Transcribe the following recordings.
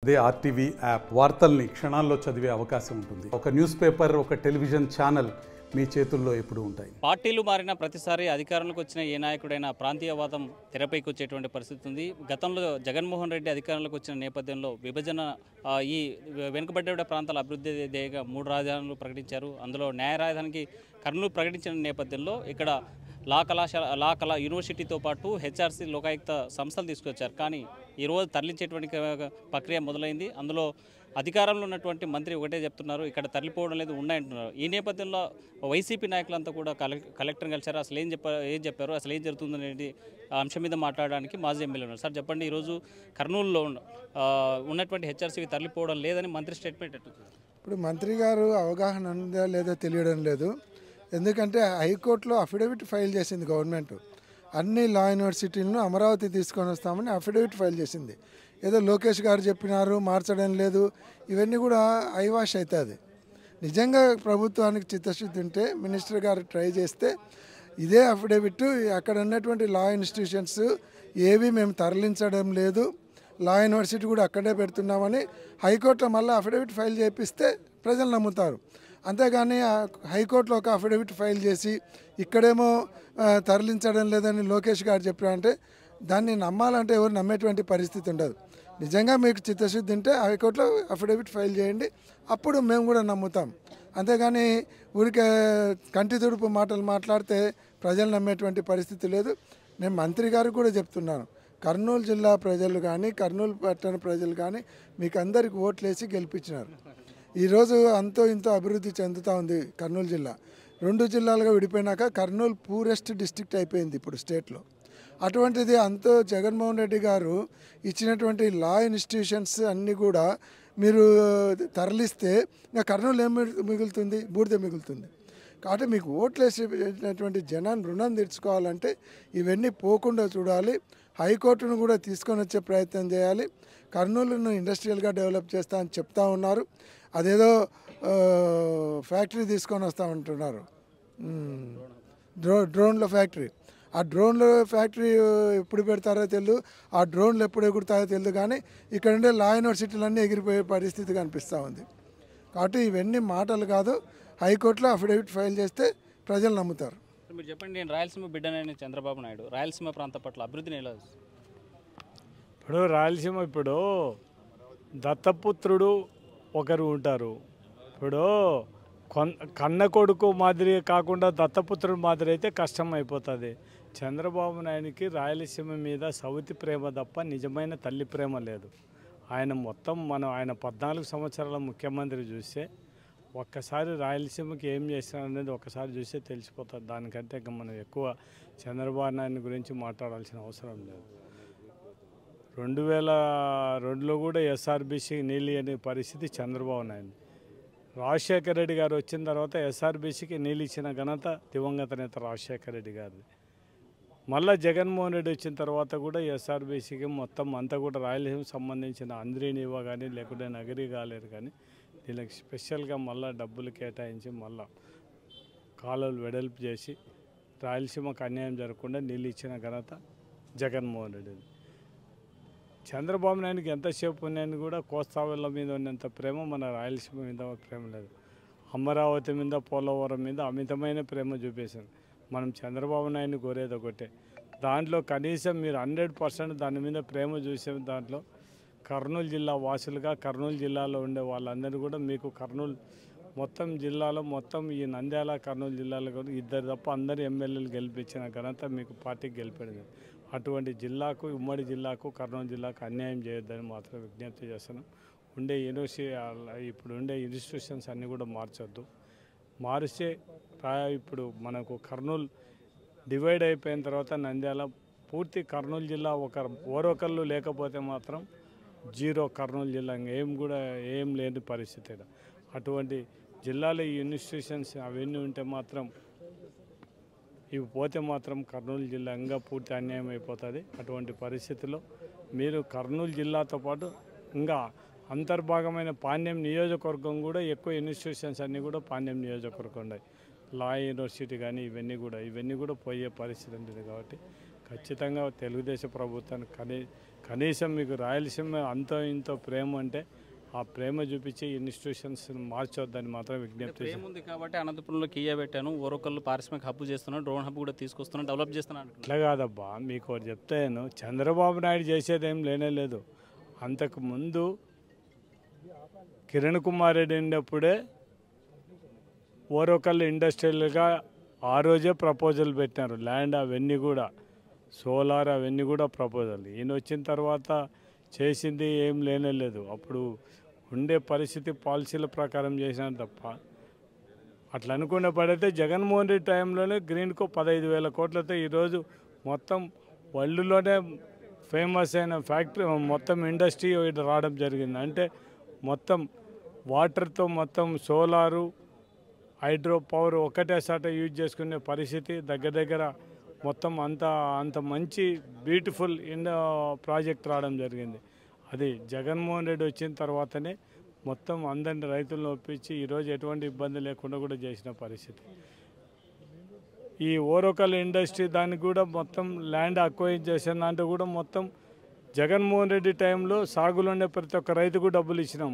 అదే RTV app వార్తల్ని క్షణాల్లో చదివే అవకాశం ఉంటుంది. ఒక న్యూస్ పేపర్, ఒక టెలివిజన్ ఛానల్ మీ చేతుల్లో ఎప్పుడూ ఉంటాయి. పార్టీలు మారిన ప్రతిసారి అధికారంలోకి వచ్చిన ఏ నాయకుడైనా ప్రాంతీయవాదం తెరపైకి వచ్చేటువంటి పరిస్థితి ఉంది. గతంలో జగన్మోహన్ రెడ్డి అధికారంలోకి వచ్చిన నేపథ్యంలో విభజన ఈ వెనుకబడ్డ ప్రాంతాల అభివృద్ధి ధ్యేయంగా 3 రాజధానులు ప్రకటించారు. అందులో న్యాయ రాజధానికి కర్నూలు ప్రకటించిన నేపథ్యంలో ఇక్కడ లా కళా యూనివర్సిటీతో పాటు హెచ్ఆర్సీ లోకాయుక్త సంస్థలు తీసుకొచ్చారు. కానీ ఈరోజు తరలించేటువంటి ప్రక్రియ మొదలైంది. అందులో అధికారంలో ఉన్నటువంటి మంత్రి ఒకటే చెప్తున్నారు, ఇక్కడ తరలిపోవడం లేదు, ఉన్నాయంటున్నారు. ఈ నేపథ్యంలో వైసీపీ నాయకులంతా కూడా కలెక్టర్ని కలిశారు. అసలు ఏం చెప్పారు, అసలు ఏం జరుగుతుందనేది అంశం మీద మాట్లాడడానికి మాజీ ఎమ్మెల్యే ఉన్నారు. సార్ చెప్పండి, ఈరోజు కర్నూలులో ఉన్నటువంటి హెచ్ఆర్సీకి తరలిపోవడం లేదని మంత్రి స్టేట్మెంట్ ఎట్టుంది? ఇప్పుడు మంత్రి గారు అవగాహన ఉందా లేదో తెలియడం లేదు. ఎందుకంటే హైకోర్టులో అఫిడవిట్ ఫైల్ చేసింది గవర్నమెంట్. అన్ని లా యూనివర్సిటీలను అమరావతి తీసుకొని వస్తామని అఫిడవిట్ ఫైల్ చేసింది. ఏదో లోకేష్ గారు చెప్పినారు, మార్చడం లేదు, ఇవన్నీ కూడా ఐవాష్ అవుతుంది. నిజంగా ప్రభుత్వానికి చిత్తశుద్ధి ఉంటే మినిస్టర్ గారు ట్రై చేస్తే ఇదే అఫిడవిట్ అక్కడ ఉన్నటువంటి లా ఇన్స్టిట్యూషన్స్ ఏవి మేము తరలించడం లేదు, లా యూనివర్సిటీ కూడా అక్కడే పెడుతున్నామని హైకోర్టులో మళ్ళీ అఫిడవిట్ ఫైల్ చేపిస్తే ప్రజలు నమ్ముతారు. అంతేగాని హైకోర్టులో ఒక అఫిడవిట్ ఫైల్ చేసి ఇక్కడేమో తరలించడం లేదని లోకేష్ గారు చెప్పారంటే దాన్ని నమ్మాలంటే ఎవరు నమ్మేటువంటి పరిస్థితి ఉండదు. నిజంగా మీకు చిత్తశుద్ధి ఉంటే హైకోర్టులో అఫిడవిట్ ఫైల్ చేయండి, అప్పుడు మేము కూడా నమ్ముతాం. అంతేగాని ఊరికే కంటి తుడుపు మాటలు మాట్లాడితే ప్రజలు నమ్మేటువంటి పరిస్థితి లేదు. నేను మంత్రి గారికి కూడా చెప్తున్నాను, కర్నూలు జిల్లా ప్రజలు కానీ కర్నూలు పట్టణ ప్రజలు కానీ మీకు అందరికి ఓట్లేసి గెలిపించినారు. ఈరోజు అంతో ఇంతో అభివృద్ధి చెందుతూ ఉంది కర్నూలు జిల్లా. 2 జిల్లాలుగా విడిపోయినాక కర్నూలు పూరెస్ట్ డిస్ట్రిక్ట్ అయిపోయింది ఇప్పుడు స్టేట్లో. అటువంటిది అంతో జగన్మోహన్ రెడ్డి గారు ఇచ్చినటువంటి లా ఇన్స్టిట్యూషన్స్ అన్నీ కూడా మీరు తరలిస్తే ఇంకా కర్నూలు ఏం మిగులుతుంది? బూడిద మిగులుతుంది. కాబట్టి మీకు ఓట్లు వేసినటువంటి జనాన్ని రుణం తీర్చుకోవాలంటే ఇవన్నీ పోకుండా చూడాలి. హైకోర్టును కూడా తీసుకొని వచ్చే ప్రయత్నం చేయాలి. కర్నూలును ఇండస్ట్రియల్గా డెవలప్ చేస్తా అని చెప్తా ఉన్నారు. అదేదో ఫ్యాక్టరీ తీసుకొని వస్తామంటున్నారు, డ్రోన్ల ఫ్యాక్టరీ. ఆ డ్రోన్ల ఫ్యాక్టరీ ఎప్పుడు పెడతారో తెలియదు, ఆ డ్రోన్లు ఎప్పుడు ఎగురుతాయో తెలియదు. కానీ ఇక్కడ ఉండే లా యూనివర్సిటీలన్నీ ఎగిరిపోయే పరిస్థితి కనిపిస్తూ ఉంది. కాబట్టి ఇవన్నీ మాటలు కాదు, హైకోర్టులో అఫిడవిట్ ఫైల్ చేస్తే ప్రజలు నమ్ముతారు. మీరు చెప్పండి, నేను రాయలసీమ బిడ్డనైన చంద్రబాబు నాయుడు రాయలసీమ ప్రాంత పట్ల అభివృద్ధిని ఎలా? ఇప్పుడు రాయలసీమ దత్తపుత్రుడు ఒకరు ఉంటారు. ఇప్పుడు కన్న కొడుకు మాదిరి కాకుండా దత్తపుత్రుడు మాదిరి అయితే కష్టం అయిపోతుంది. చంద్రబాబు నాయుడికి రాయలసీమ మీద సౌతి ప్రేమ తప్ప నిజమైన తల్లి ప్రేమ లేదు. ఆయన ఆయన 14 సంవత్సరాల ముఖ్యమంత్రి చూస్తే ఒక్కసారి రాయలసీమకి ఏం చేస్తారనేది ఒక్కసారి చూస్తే తెలిసిపోతుంది. దానికంటే ఇంకా మనం ఎక్కువ చంద్రబాబు నాయుడు గురించి మాట్లాడాల్సిన అవసరం లేదు. 2002లో కూడా ఎస్ఆర్బీసీ నీళ్ళు అనే పరిస్థితి చంద్రబాబు నాయుడు. రాజశేఖర రెడ్డి గారు వచ్చిన తర్వాత ఎస్ఆర్బీసీకి నీళ్ళు ఇచ్చిన ఘనత దివంగత నేత రాజశేఖర రెడ్డి గారిది. మళ్ళీ జగన్మోహన్ రెడ్డి వచ్చిన తర్వాత కూడా ఎస్ఆర్బీసీకి మొత్తం అంతా కూడా రాయలసీమకు సంబంధించిన అంద్రీనివా కానీ లేకుంటే నగరీ కాలేరు కానీ వీళ్ళకి స్పెషల్గా మళ్ళీ డబ్బులు కేటాయించి మళ్ళీ కాలువలు వెడల్పు చేసి రాయలసీమకు అన్యాయం జరగకుండా నీళ్ళు ఇచ్చిన ఘనత జగన్మోహన్ రెడ్డిది. చంద్రబాబు నాయుడికి ఎంతసేపు ఉన్నాయని కూడా కోస్తావెళ్ళ మీద ఉన్నంత ప్రేమ మన రాయలసీమ మీద ప్రేమ లేదు. అమరావతి మీద, పోలవరం మీద అమితమైన ప్రేమ చూపేశారు. మనం చంద్రబాబు నాయుడిని కోరేది ఒకటే, దాంట్లో కనీసం మీరు 100% దాని మీద ప్రేమ చూసే దాంట్లో కర్నూలు జిల్లా వాసులుగా కర్నూలు జిల్లాలో ఉండే వాళ్ళందరూ కూడా మీకు కర్నూలు మొత్తం జిల్లాలో మొత్తం ఈ నంద్యాల కర్నూలు జిల్లాలో కూడా 2 తప్ప అందరు ఎమ్మెల్యేలు గెలిపించిన ఘనత మీకు పార్టీకి గెలిపేది. అటువంటి జిల్లాకు, ఉమ్మడి జిల్లాకు, కర్నూలు జిల్లాకు అన్యాయం చేయొద్దని మాత్రం విజ్ఞప్తి చేస్తున్నాం. ఇప్పుడు ఉండే ఇన్స్టిట్యూషన్స్ అన్నీ కూడా మార్చొద్దు. మారిస్తే ఇప్పుడు మనకు కర్నూలు డివైడ్ అయిపోయిన తర్వాత నంద్యాల పూర్తి కర్నూలు జిల్లా ఓరొకళ్ళు లేకపోతే మాత్రం 0 కర్నూలు జిల్లా ఏం లేని పరిస్థితి. అటువంటి జిల్లాలో ఈ ఇన్స్టిట్యూషన్స్ అవన్నీ ఉంటే మాత్రం ఇవి పోతే మాత్రం కర్నూలు జిల్లా ఇంకా పూర్తి అన్యాయం అయిపోతుంది. అటువంటి పరిస్థితుల్లో మీరు కర్నూలు జిల్లాతో పాటు ఇంకా అంతర్భాగమైన పాణ్యం నియోజకవర్గం కూడా ఎక్కువ ఇన్స్టిట్యూషన్స్ అన్నీ కూడా పాణ్యం నియోజకవర్గం ఉన్నాయి. లా యూనివర్సిటీ కానీ ఇవన్నీ కూడా పోయే పరిస్థితి ఉంటుంది. కాబట్టి ఖచ్చితంగా తెలుగుదేశం ప్రభుత్వానికి కనీసం మీకు రాయలసీమ అంతో ఇంతో ప్రేమ అంటే ఆ ప్రేమ చూపించి ఇన్స్టిట్యూషన్స్ మార్చొద్దని మాత్రం విజ్ఞప్తి ప్రేమ ఉంది కాబట్టి అనంతపురంలో కియా పెట్టాను, ఓరొకళ్ళు పారిశ్రామిక హబ్ చేస్తున్నాను, డ్రోన్ హబ్ కూడా తీసుకొస్తున్నాను, డెవలప్ చేస్తున్నాను. అట్లా కాదబ్బా, మీకు ఒకటి చెప్తాను, చంద్రబాబు నాయుడు చేసేది ఏం లేనే లేదు. అంతకుముందు కిరణ్ కుమార్ రెడ్డి ఉన్నప్పుడే ఓరొకళ్ళు ఇండస్ట్రియల్గా ఆ రోజే ప్రపోజల్ పెట్టినారు. ల్యాండ్ అవన్నీ కూడా సోలార్ అవన్నీ కూడా ప్రపోజల్. ఈయన వచ్చిన తర్వాత చేసింది ఏం లేనే లేదు. అప్పుడు ఉండే పరిస్థితి పాలసీల ప్రకారం చేసినారు తప్ప అట్లా అనుకునే పడైతే జగన్మోహన్ రెడ్డి టైంలోనే గ్రీన్కో 15,000 కోట్లతో ఈరోజు మొత్తం వరల్డ్లోనే ఫేమస్ అయిన ఫ్యాక్టరీ మొత్తం ఇండస్ట్రీ రావడం జరిగింది. అంటే మొత్తం వాటర్తో మొత్తం సోలారు హైడ్రో పవర్ ఒకటేసాట యూజ్ చేసుకునే పరిస్థితి దగ్గర మొత్తం అంత మంచి బ్యూటిఫుల్ ప్రాజెక్ట్ రావడం జరిగింది. అది జగన్మోహన్ రెడ్డి వచ్చిన తర్వాతనే మొత్తం అందరిని రైతులను ఒప్పించి ఈరోజు ఎటువంటి ఇబ్బంది లేకుండా కూడా చేసిన పరిస్థితి. ఈ ఓరొకల్ ఇండస్ట్రీ దానికి కూడా మొత్తం ల్యాండ్ అక్వైర్ చేసిన దాంట్లో కూడా మొత్తం జగన్మోహన్ రెడ్డి టైంలో సాగులో ఉండే ప్రతి ఒక్క రైతుకు డబ్బులు ఇచ్చినాం.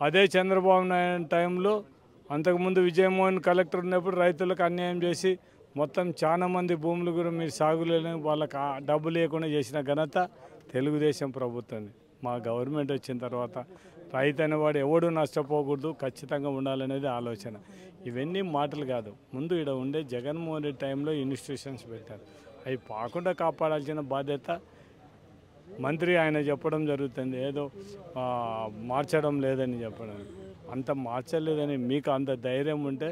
అదే చంద్రబాబు నాయుడు టైంలో అంతకుముందు విజయమోహన్ కలెక్టర్ ఉన్నప్పుడు రైతులకు అన్యాయం చేసి మొత్తం చాలా మంది భూములు కూడా మీరు సాగులేని వాళ్ళకి డబ్బు లేకుండా చేసిన ఘనత తెలుగుదేశం ప్రభుత్వం. మా గవర్నమెంట్ వచ్చిన తర్వాత రైతు అనేవాడు ఎవడు నష్టపోకూడదు, ఖచ్చితంగా ఉండాలనేది ఆలోచన. ఇవన్నీ మాటలు కాదు. ముందు ఇక్కడ ఉండే జగన్మోహన్ రెడ్డి టైంలో ఇన్స్టిట్యూషన్స్ పెట్టారు. అవి కాకుండా కాపాడాల్సిన బాధ్యత మంత్రి ఆయన చెప్పడం జరుగుతుంది. ఏదో మార్చడం లేదని చెప్పడం, అంత మార్చలేదని మీకు అంత ధైర్యం ఉంటే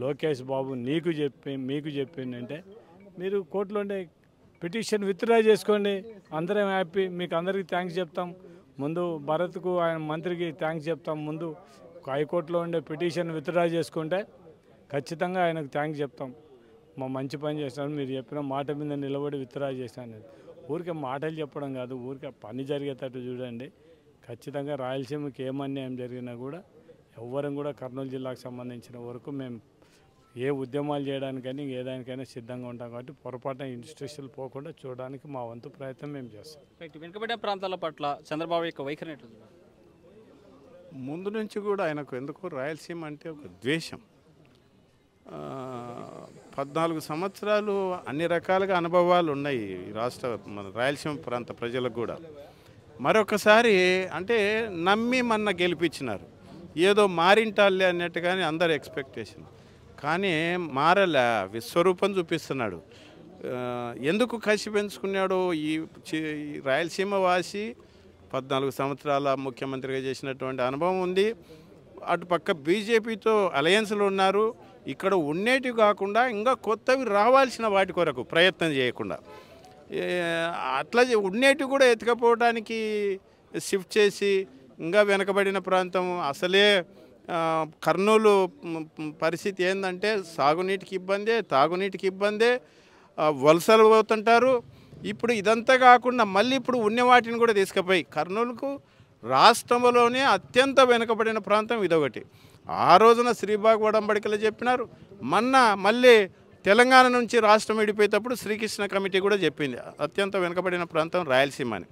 లోకేష్ బాబు మీకు చెప్పిందంటే మీరు కోర్టులోనే పిటిషన్ విత్డ్రా చేసుకోండి, అందరం హ్యాపీ. మీకు అందరికీ థ్యాంక్స్ చెప్తాం. ముందు భరత్కు ఆయన మంత్రికి థ్యాంక్స్ చెప్తాం. ముందు హైకోర్టులో ఉండే పిటిషన్ విత్డ్రా చేసుకుంటే ఖచ్చితంగా ఆయనకు థ్యాంక్స్ చెప్తాం. మా మంచి పని చేస్తాను, మీరు చెప్పిన మాట మీద నిలబడి విత్డ్రా చేశాను. ఊరికే మాటలు చెప్పడం కాదు, ఊరికే పని జరిగేటట్టు చూడండి. ఖచ్చితంగా రాయలసీమకి ఏమన్యాయం జరిగినా కూడా ఎవ్వరం కూడా కర్నూలు జిల్లాకు సంబంధించిన వరకు మేము ఏ ఉద్యమాలు చేయడానికైనా ఏదానికైనా సిద్ధంగా ఉంటాం. కాబట్టి పొరపాటున ఇన్స్టిట్యూషన్ పోకుండా చూడడానికి మా వంతు ప్రయత్నం మేము చేస్తాం. వెనుకబడిన ప్రాంతాల పట్ల చంద్రబాబు యొక్క వైఖరి ఎట్లా? ముందు నుంచి కూడా ఆయనకు ఎందుకు రాయలసీమ అంటే ఒక ద్వేషం. 14 సంవత్సరాలు అన్ని రకాలుగా అనుభవాలు ఉన్నాయి మన రాయలసీమ ప్రాంత ప్రజలకు కూడా. మరొకసారి అంటే నమ్మి మొన్న గెలిపించినారు, ఏదో మారింటాలే అన్నట్టుగానే అందరు ఎక్స్పెక్టేషన్. కానీ మారలే, విశ్వరూపం చూపిస్తున్నాడు. ఎందుకు కసి పెంచుకున్నాడో ఈ రాయలసీమ వాసి 14 సంవత్సరాల ముఖ్యమంత్రిగా చేసినటువంటి అనుభవం ఉంది. అటుపక్క బీజేపీతో అలయన్స్లో ఉన్నారు. ఇక్కడ ఉండేటివి కాకుండా ఇంకా కొత్తవి రావాల్సిన వాటి కొరకు ప్రయత్నం చేయకుండా అట్లా ఉండేటివి కూడా ఎత్తుకపోవడానికి షిఫ్ట్ చేసి ఇంకా వెనకబడిన ప్రాంతం అసలే కర్నూలు పరిస్థితి ఏంటంటే సాగునీటికి ఇబ్బందే, తాగునీటికి ఇబ్బందే, వలసలు పోతుంటారు. ఇప్పుడు ఇదంతా కాకుండా మళ్ళీ ఇప్పుడు ఉన్న వాటిని కూడా తీసుకుపోయి కర్నూలుకు రాష్ట్రంలోనే అత్యంత వెనుకబడిన ప్రాంతం ఇదొకటి. ఆ రోజున శ్రీబాగ్ వడంబడికలు చెప్పినారు. మళ్ళీ తెలంగాణ నుంచి రాష్ట్రం విడిపోయేటప్పుడు శ్రీకృష్ణ కమిటీ కూడా చెప్పింది అత్యంత వెనుకబడిన ప్రాంతం రాయలసీమ అని.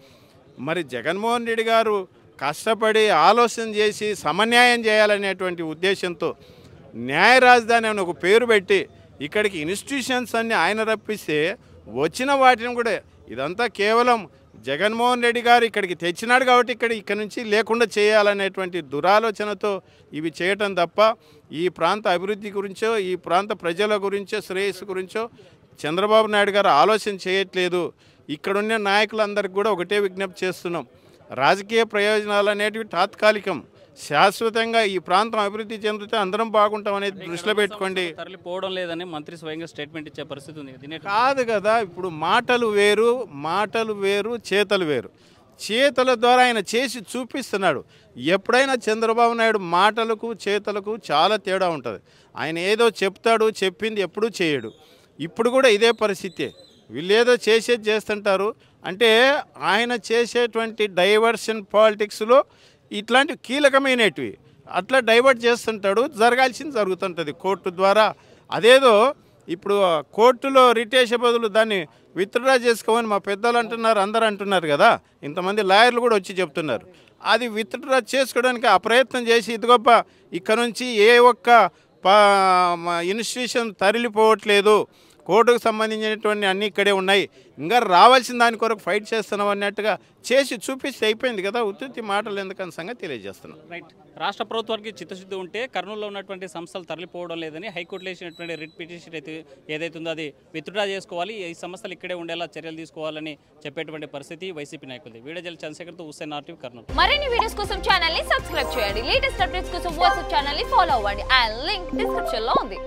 మరి జగన్మోహన్ రెడ్డి గారు కష్టపడి ఆలోచన చేసి సమన్యాయం చేయాలనేటువంటి ఉద్దేశంతో న్యాయ రాజధాని అని ఒక పేరు పెట్టి ఇక్కడికి ఇన్స్టిట్యూషన్స్ అన్ని ఆయన రప్పిస్తే వచ్చిన వాటిని కూడా ఇదంతా కేవలం జగన్మోహన్ రెడ్డి గారు ఇక్కడికి తెచ్చినాడు కాబట్టి ఇక్కడ నుంచి లేకుండా చేయాలనేటువంటి దురాలోచనతో ఇవి చేయటం తప్ప ఈ ప్రాంత అభివృద్ధి గురించో ఈ ప్రాంత ప్రజల గురించో శ్రేయస్సు గురించో చంద్రబాబు నాయుడు గారు ఆలోచన చేయట్లేదు. ఇక్కడున్న నాయకులందరికీ కూడా ఒకటే విజ్ఞప్తి చేస్తున్నాం, రాజకీయ ప్రయోజనాలు అనేటివి తాత్కాలికం, శాశ్వతంగా ఈ ప్రాంతం అభివృద్ధి చెందితే అందరం బాగుంటాం అనేది దృష్టిలో పెట్టుకోండి. తరలిపోవడం లేదని మంత్రి స్వయంగా స్టేట్మెంట్ ఇచ్చే పరిస్థితి ఉంది. కాదు కదా, ఇప్పుడు మాటలు వేరు చేతలు వేరు. చేతల ద్వారా ఆయన చేసి చూపిస్తున్నాడు. ఎప్పుడైనా చంద్రబాబు నాయుడు మాటలకు చేతలకు చాలా తేడా ఉంటుంది. ఆయన ఏదో చెప్తాడు, చెప్పింది ఎప్పుడూ చేయడు. ఇప్పుడు కూడా ఇదే పరిస్థితి. వీళ్ళు ఏదో చేసేది చేస్తుంటారు. అంటే ఆయన చేసేటువంటి డైవర్షన్ పాలిటిక్స్లో ఇట్లాంటి కీలకమైనటివి అట్లా డైవర్ట్ చేస్తుంటాడు. జరగాల్సింది జరుగుతుంటుంది కోర్టు ద్వారా. అదేదో ఇప్పుడు కోర్టులో రిట్ చేసే బదులు దాన్ని విత్డ్రా చేసుకోమని మా పెద్దలు అంటున్నారు, అందరు అంటున్నారు కదా, ఇంతమంది లాయర్లు కూడా వచ్చి చెప్తున్నారు. అది విత్డ్రా చేసుకోవడానికి ఆ ప్రయత్నం చేసి ఇది గొప్ప ఇక్కడ నుంచి ఏ ఒక్క ఇన్స్టిట్యూషన్ తరలిపోవట్లేదు, కోర్టుకు సంబంధించినటువంటి అన్నీ ఇక్కడే ఉన్నాయి, ఇంకా రావాల్సిన దాని కొరకు ఫైట్ చేస్తున్నాం అన్నట్టుగా చేసి చూపిస్తే అయిపోయింది కదా, ఉత్తి మాటలు ఎందుకని సంగతి తెలియజేస్తున్నాం. రైట్. రాష్ట్ర ప్రభుత్వానికి చిత్తశుద్ధి ఉంటే కర్నూలులో ఉన్నటువంటి సంస్థలు తరలిపోవడం లేదని హైకోర్టులో వేసినటువంటి రిట్ పిటిషన్ ఏదైతే ఉందో అది విత్డ్రా చేసుకోవాలి, ఈ సంస్థలు ఇక్కడే ఉండేలా చర్యలు తీసుకోవాలని చెప్పేటువంటి పరిస్థితి వైసీపీ నాయకులది. వీడియో జల్ చంద్రశేఖర్తో హుస్సేన్, RTV, కర్నూలు. మరిన్ని వీడియోస్ కోసం ఛానల్ ని సబ్స్క్రైబ్ చేయండి. లేటెస్ట్ అప్డేట్స్ కోసం వాట్సాప్ ఛానల్ ని ఫాలో అవ్వండి. ఆ లింక్ డిస్క్రిప్షన్ లో ఉంది.